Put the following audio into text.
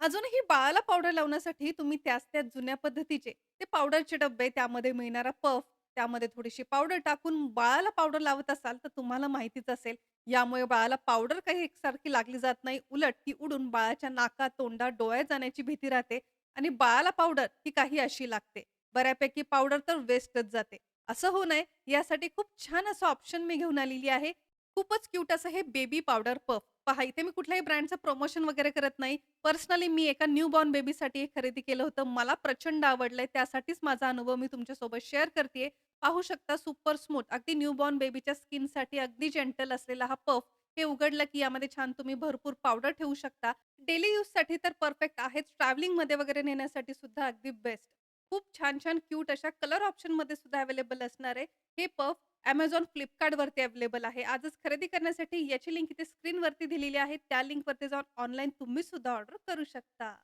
अजूनही बाळाला पावडर लावण्यासाठी तुम्ही त्याच जुन्या पद्धतीचे ते पावडरचे डब्बे, त्यामध्ये मिळणारा पफ, त्यामध्ये थोडीशी पावडर टाकून बाळाला पावडर लावत असाल, तर तुम्हाला माहितीच असेल, यामुळे बाळाला पावडर काही एकसारखी लागली जात नाही. उलट ती उडून बाळाच्या नाकात, तोंडात, डोळ्यात जाण्याची भीती राहते आणि बाळाला पावडर ही काही अशी लागते. बऱ्यापैकी पावडर तर वेस्टच जाते. असं होऊ नये यासाठी खूप छान असं ऑप्शन मी घेऊन आलेली आहे. खूपच क्यूट असं हे बेबी पावडर पफ. पहा, इथे मी कुठल्याही ब्रँडचं प्रमोशन वगैरे करत नाही. पर्सनली मी एका न्यूबॉर्न बेबीसाठी हे खरेदी केलं होतं. मला प्रचंड आवडलंय. त्यासाठीच माझा अनुभव मी तुमच्यासोबत शेअर करतेय. पाहू शकता, सुपर स्मूथ अगदी न्यूबॉर्न बेबीच्या स्किनसाठी अगदी जेंटल असलेला हा पफ. हे उघडलं की यामध्ये छान तुम्ही भरपूर पावडर ठेवू शकता. डेली यूजसाठी तर परफेक्ट आहेच. ट्रॅव्हलिंगमध्ये वगैरे नेण्यासाठी सुद्धा अगदी बेस्ट. खूप छान-छान क्यूट अशा कलर ऑप्शनमध्ये सुद्धा अवेलेबल असणार आहे. हे पफ Amazon, Flipkartवरती अवेलेबल आहे. आजच खरेदी करण्यासाठी याची लिंक इथे स्क्रीनवरती दिलेली आहे. त्या लिंकवरती जाऊन ऑनलाईन तुम्ही सुद्धा ऑर्डर करू शकता.